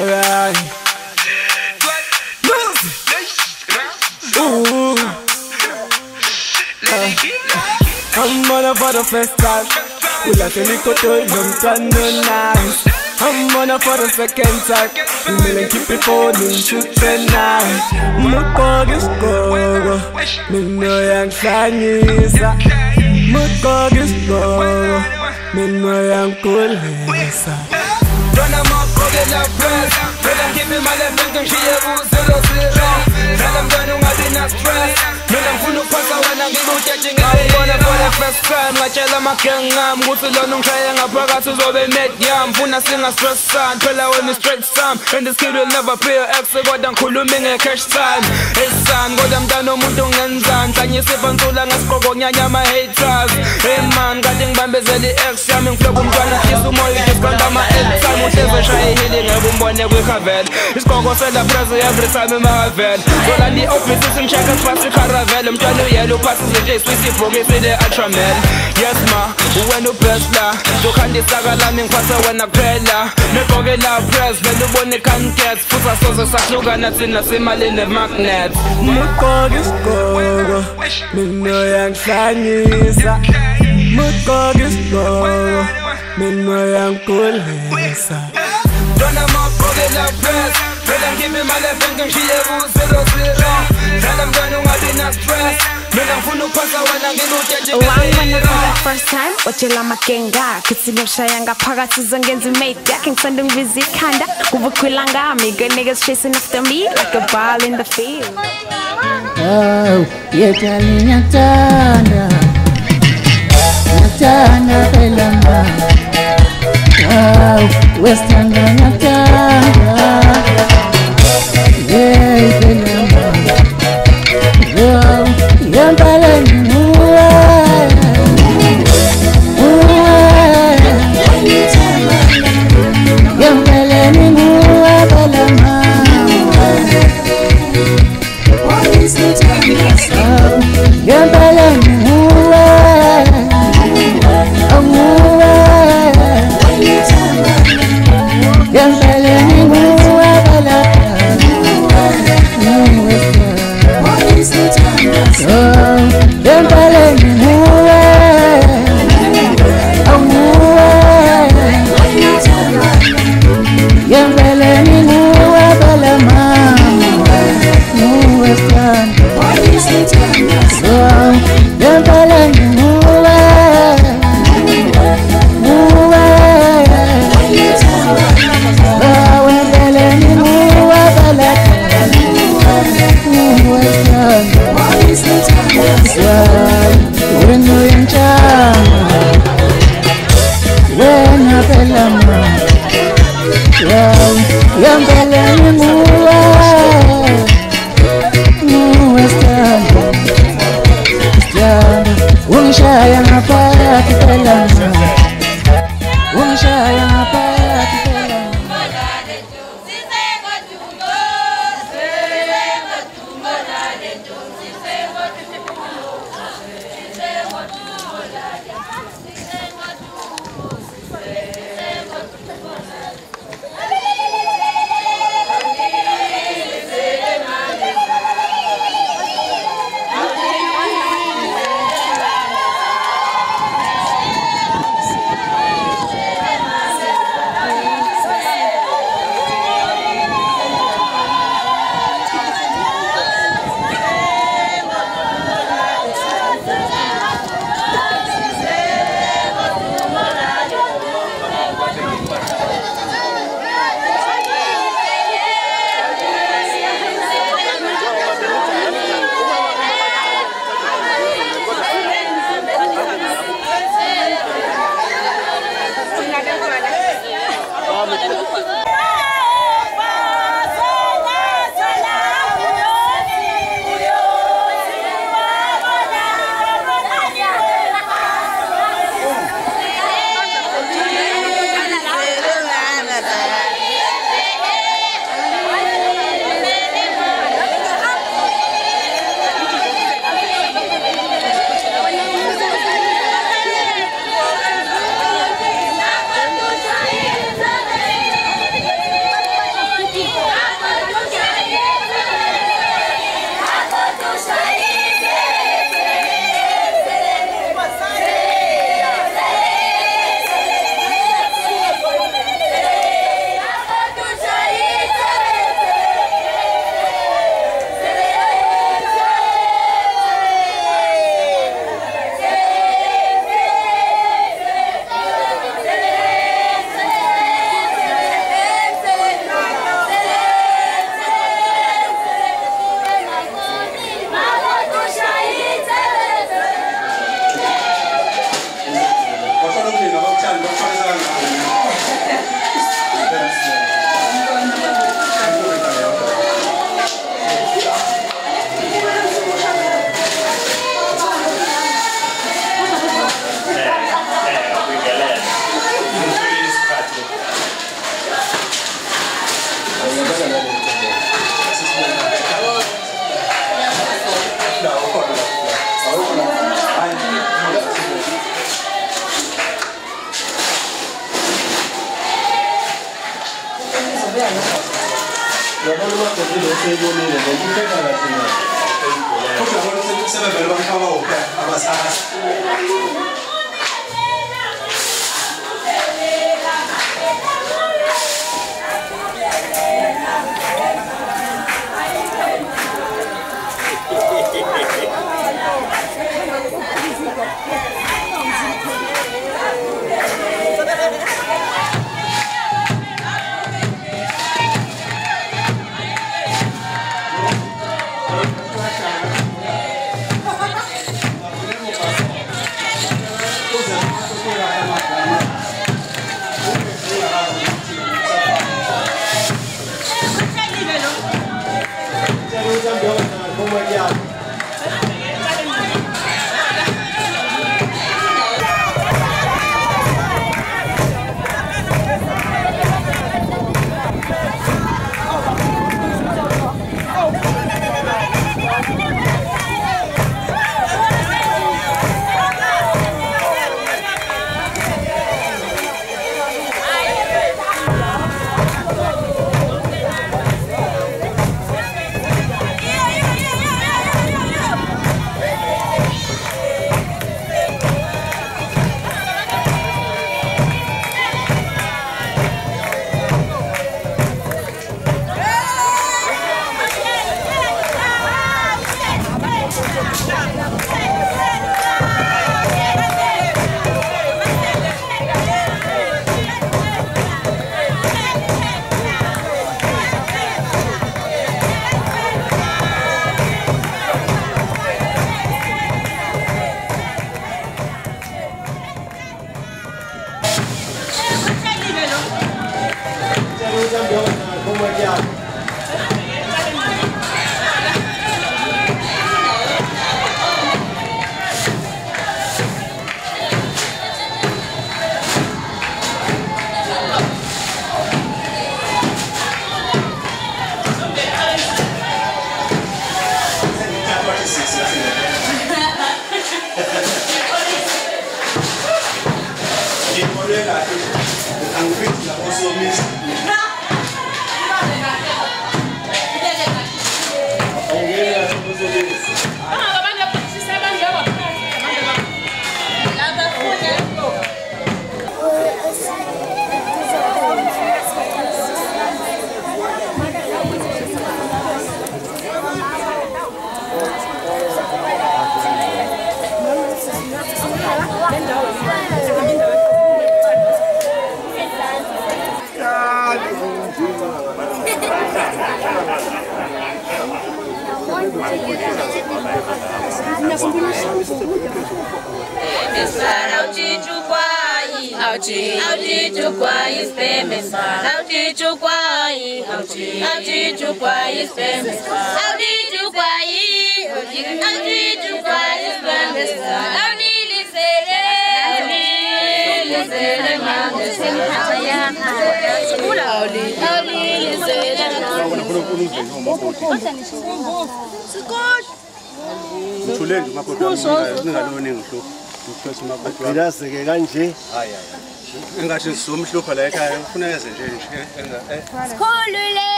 Right. Ooh. I'm on for the first time. We like a little toy, don't nice. I'm on for the second time. We may keep it for the shoot tonight. Mukog is go. Me know young Chinese. Mukog is go. Me know young cool. Run a mock for the love press. Let them keep in my left and she will zero. Let them run on my stress. Let them full of pasta when I'm getting it. I'm gonna for the first time. I tell them I can't. I'm going to learn on trying a progress to over net. Yeah, I'm gonna sing a stress song. Tell her when the straight song. And this kid will never pay your ex. So go down cool a cash time. Hey son, go down down no mundong and zan. Can you sip on so long as Kogo Nyanya my haters? Hey man, getting bambes at the ex. I'm in club, I'm trying to kiss some more. You just got down my head. Never try healing, every morning we covered. It's Congo said the present every time in my bed. So like the office is some checkers past the caravel. I'm trying to yellow passes the J, sweetie progress with the ultraman. Yes ma, when you press la. So can the saga lamming passa when I pray la. Me forget la press, when the one can get. Pusa sosa sa slogan that's in the same in the magnet. Mukog is go. Me know young Chinese. Mukog is go. Me know young cool. Run them up for the love press. Let them give me my left and she will zero. Let them run on my stress. Let them full of pasta when I'm getting it. Wanna for the first time, watchela makenga. Kutsinyosha yanga pagasi zongenzi mate. King sending visit kanda. Kuvukwilanga, amiga niggas chasing after me like a ball in the field. Oh, you're telling Nyatana. Nyatana pelamba. Wow, Western Natanga. Yeah, pelamba. Wow, Yambala Mua. Yambala Mua Balama. Yambala Mua.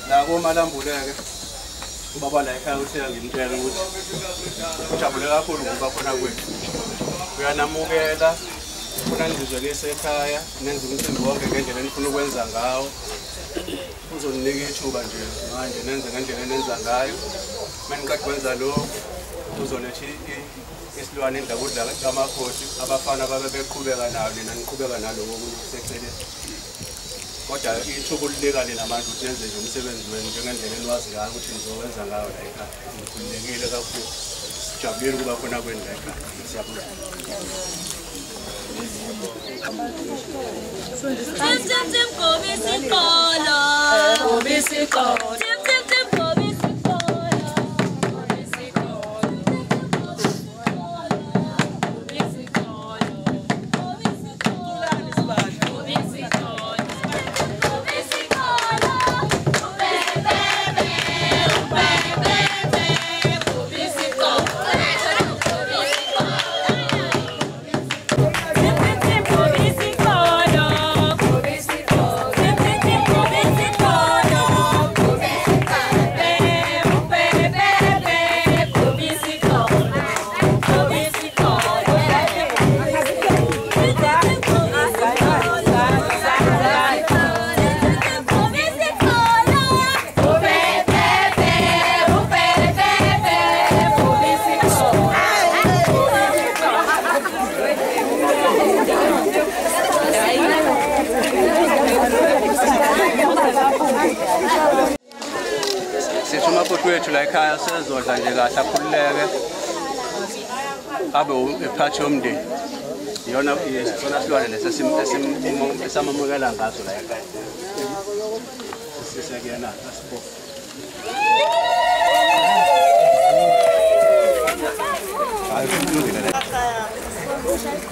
Nako malambuleke ubaba la ekhaya uthela ngimtshela ukuthi ujabule kakhulu ngoba khona kwethu uyanamukela khona nizizwelise ekhaya nenze umsebenzi wonke ngendlela enifuna ukwenza ngawo uzoninika ithuba nje manje nenze ngendlela enenza ngayo maniqeda kwenza lokho uzoletha isilwane endakudla kamakhosi abafana babe beqhubeka nayo nina niqhubeka naloko okuseceleni kodwa ithuba ulilekane namanje ukuthi yenze nje umsebenzi wenu njengendlela enwazi ngayo ukuthi nizowenza ngayo la ekhaya nikhululekile kakhulu sijabulile ukuba khona kwenu la ekhaya siyabonga Wethu la ekhaya sezodla nje kahle akhululeke abe uphathi yomndeni iyona isona silwane lesesamamukela ngaso la ekhaya sisekena asipo Yeah.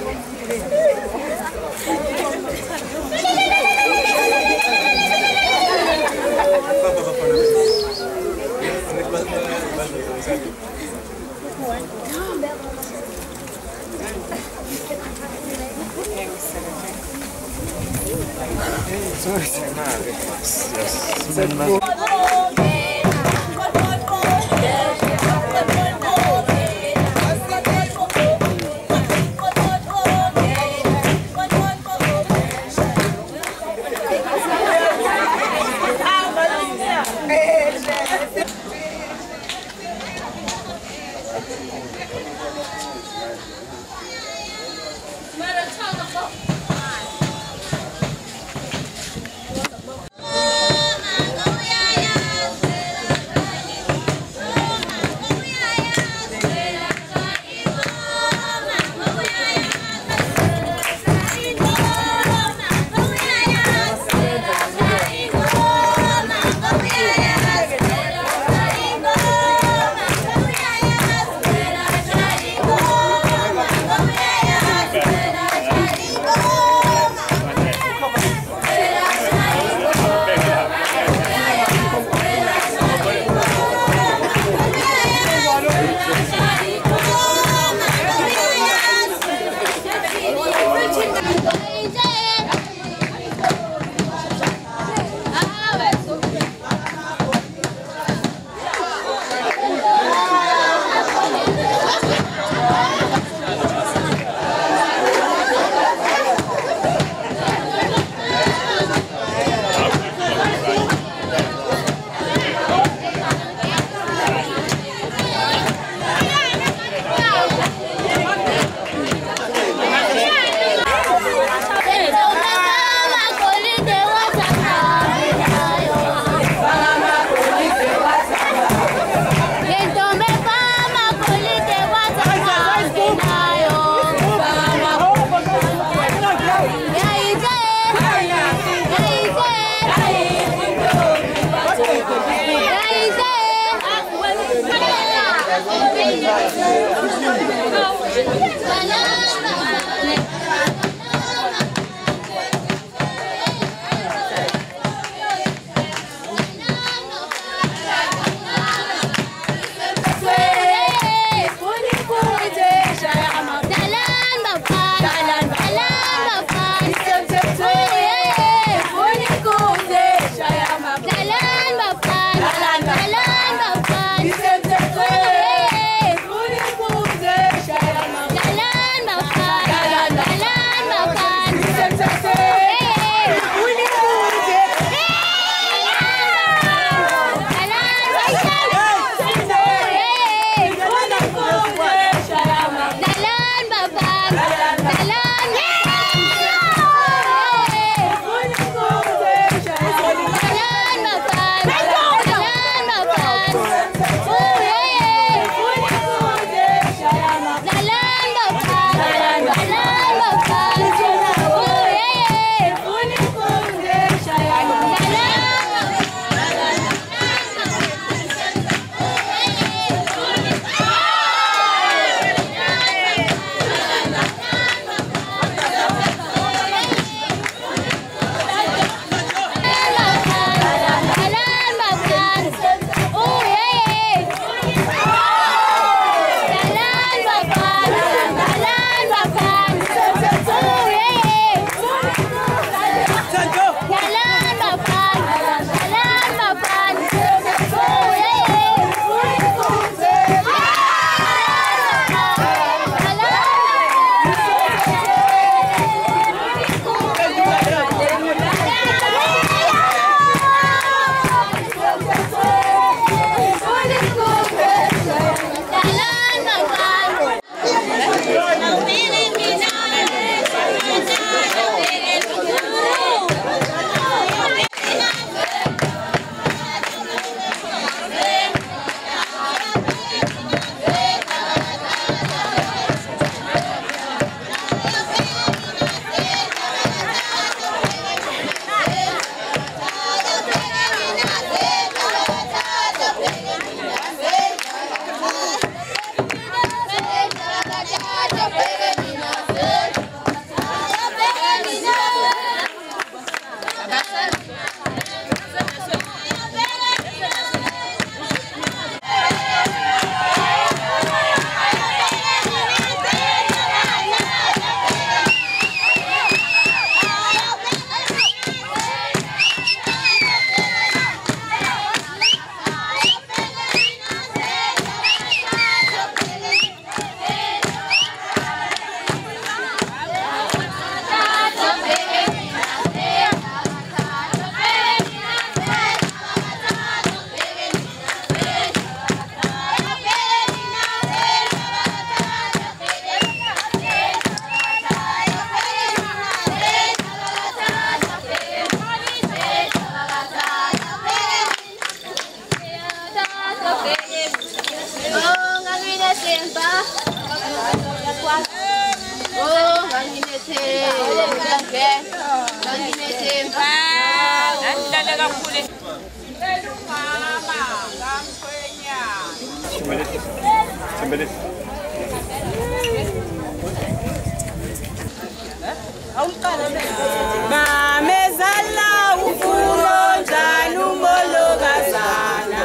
Mamezala ufuno njanu mologazana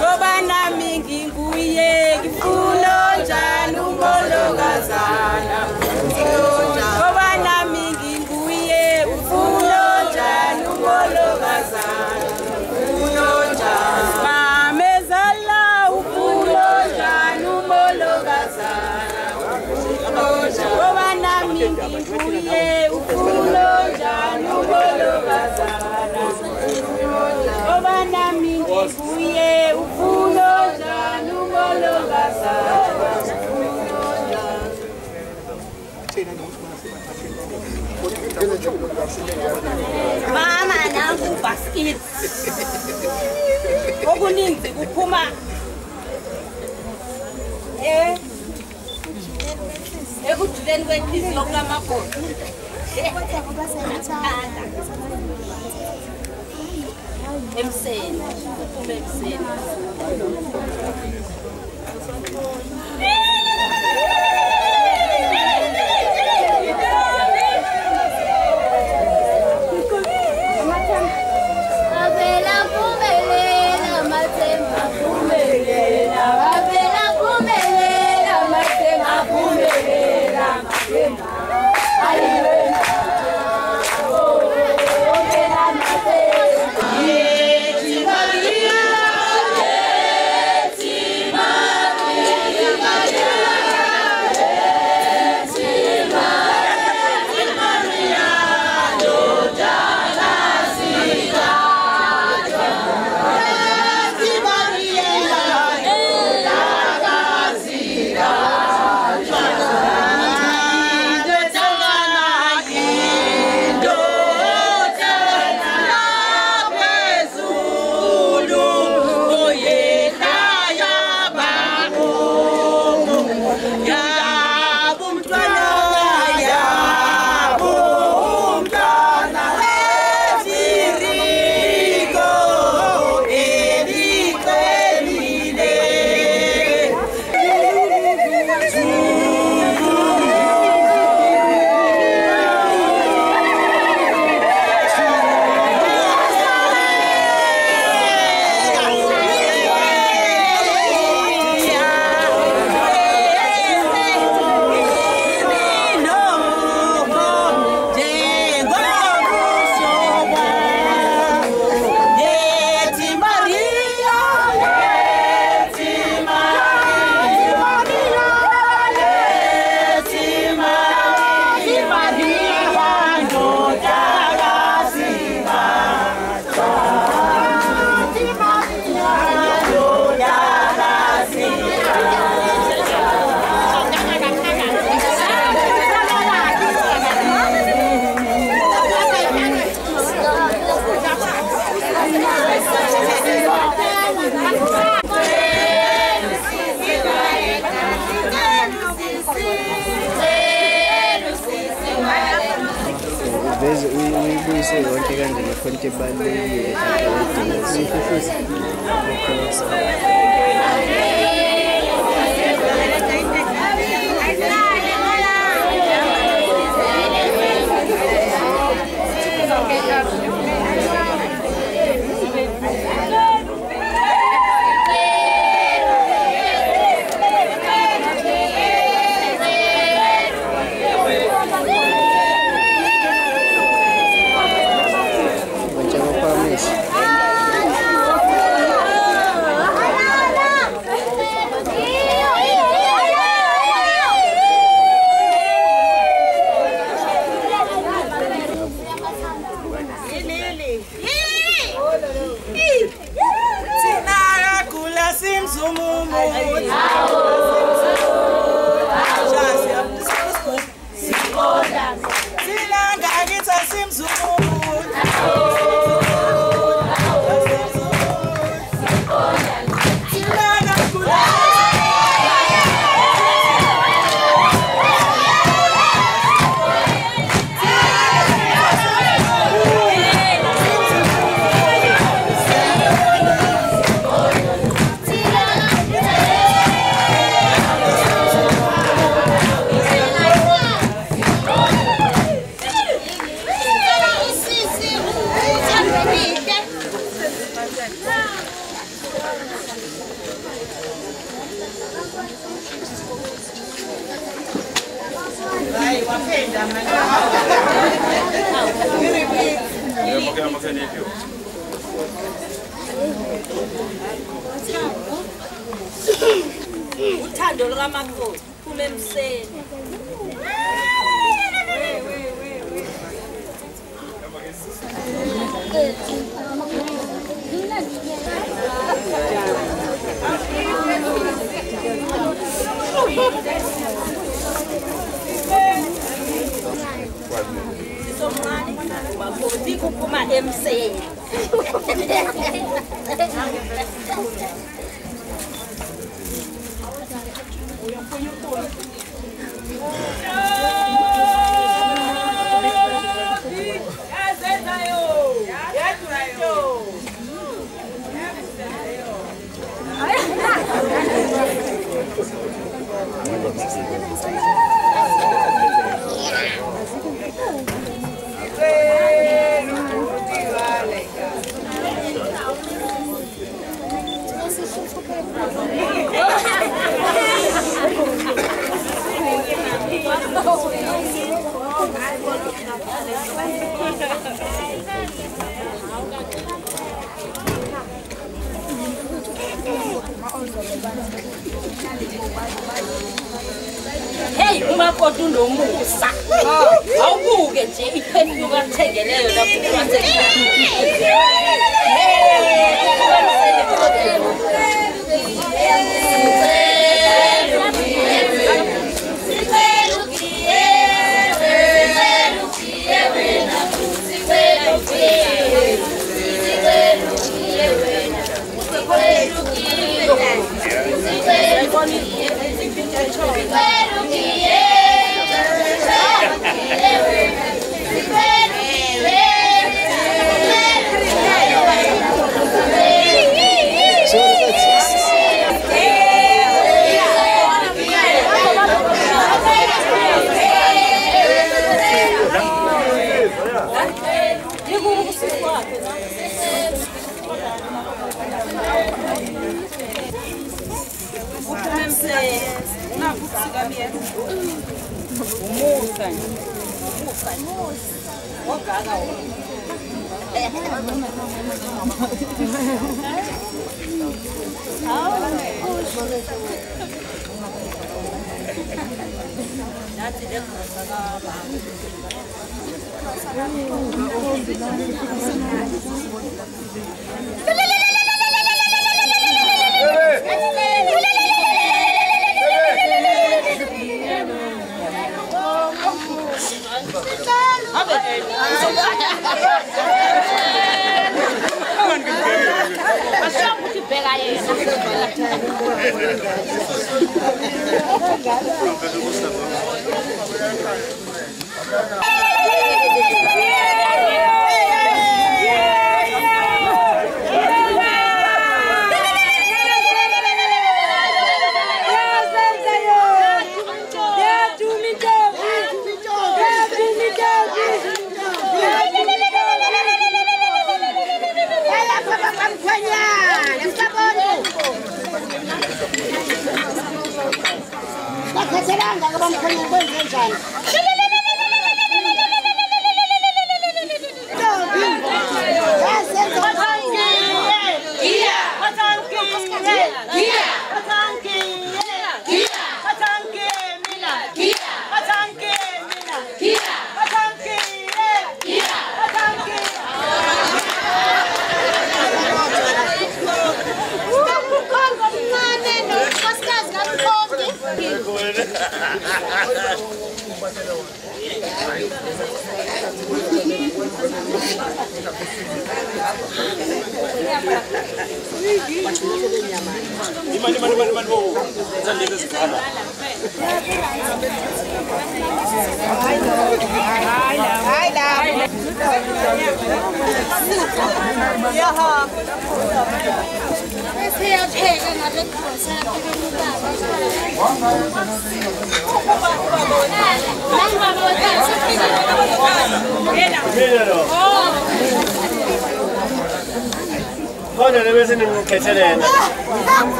Kobana mingi nguye kifuno njanu mologazana Kobana mingi nguye ufuno njanu mologazana Mamezala ufuno njanu mologazana Kobana mingi nguye ufuno njanu mologazana Kobana mingi nguye ufuno njanu mologazana Mama nangu basket okuninzi kuphuma ekujuleni kwekhizi lokulamabhodo emseni kuphume emseni uyibuyise yonke kanjani khonke balile Uthando lukamakoti phuma emseni. Somani makoti kuphuma emseni. Hey, umakoti unomusa. Awubuke nje iphefumuka kuthengeleyo lapho kwathengela.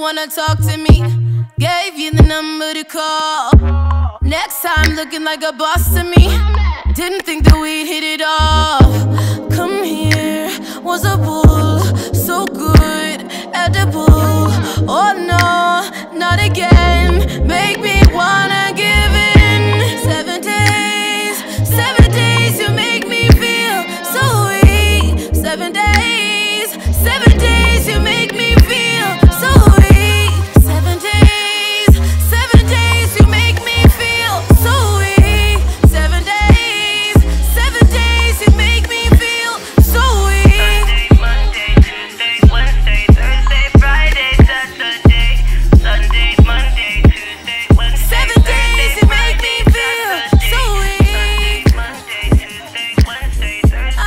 Wanna talk to me? Gave you the number to call. Next time looking like a boss to me. Didn't think that we'd hit it off. Come here, was a bull, so good, edible. Oh no, not again. Make me wanna give in. 7 days, you make me feel so weak. 7 days, you make me feel so weak. 7 days, you make me feel so weak. 7 days, you make me feel so weak. Monday, Tuesday, Wednesday, Thursday, Friday, Saturday, Sunday, Monday, Tuesday, Wednesday, 7 days, you make me feel so weak. Monday, Tuesday, Wednesday, Thursday,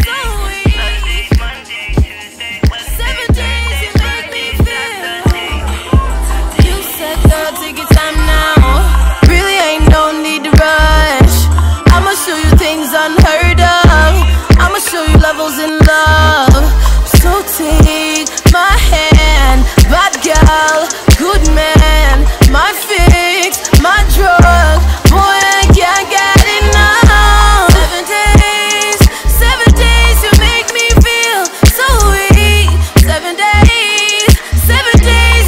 So weak. Monday, Tuesday, Wednesday, 7 days, you make me feel. You said, girl, take your time now. Really ain't no need to rush. I'ma show you things unheard of. I'ma show you levels in love. So take my hand, bad girl, good man, my fix, my drug. Boy, I can't get enough. 7 days, you make me feel so weak. 7 days,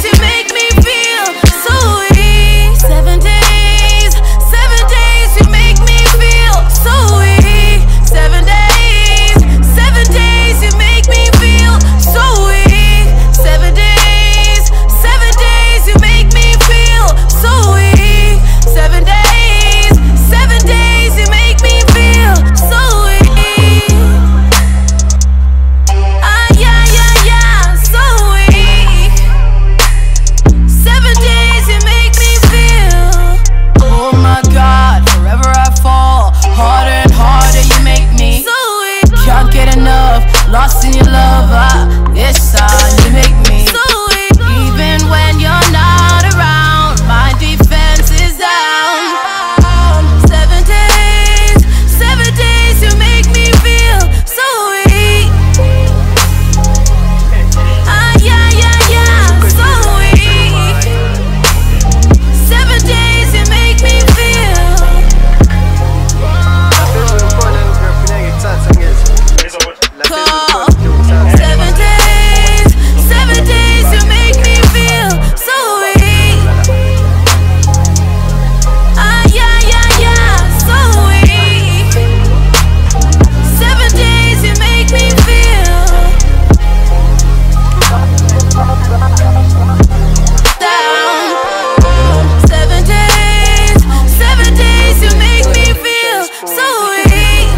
you make me feel so weak. 7 days, you make me feel so weak. 7 days, you make me feel so weak. 7 days, you make me feel so weak. 7 days, you make me feel so weak. So weak. 7 days, you make me feel. Oh my God, forever I fall. Harder and harder you make me. So weak. Can't get enough, lost in your love. Yes, you make me. So weak. Even when you're not around, my defense is down. 7 days, you make me feel so weak. So weak. 7 days, you make me feel. 7 days, you make me feel so weak. So weak. 7 days, you make me feel down. 7 days, you make me feel so weak.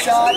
Shut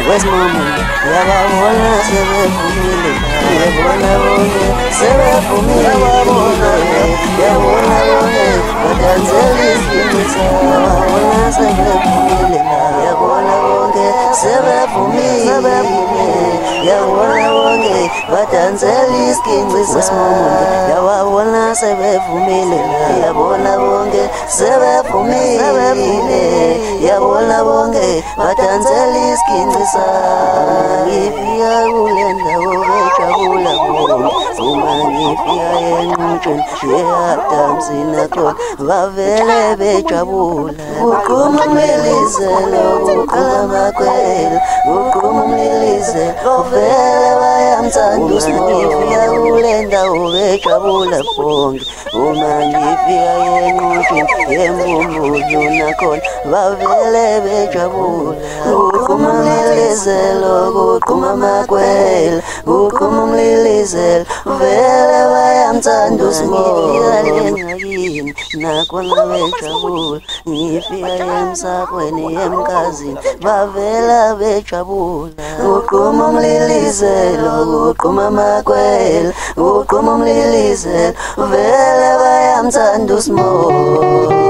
Where's mama? Yababona sebevumile, yabona bonke sebevumile, yabona bonke badanzela isigingisa, yabona sebevumile, yabona bonke sebevumile, yabona bonke badanzela isigingisa, yabona sebevumile, yabona bonke sebevumile, yabona bonke badanzela isigingisa. Ngifika kule ndawo bejabula khona, uma ngifika enqutsheni sheyadamsina khona bavele bejabula. Uqhuma umlilizelo, uqhuma amakhwelo, uqhuma umlilizelo, vele bayamthanda uSmall. Ngifika kule ndawo bejabula bonke, uma ngifika enqutsheni yembumbulu nakhona bavele bejabula. Uqhuma umlilizelo, uqhuma amakhwelo, uqhuma umlilizelo, vele bayamthanda uSmall. Ngifika lengakini nakhona bejabula, ngifika emsakweni emkazini bavela bejabula. Uqhuma umlilizelo, uqhuma amakhwelo, uqhuma umlilizelo, vele bayamthanda uSmall.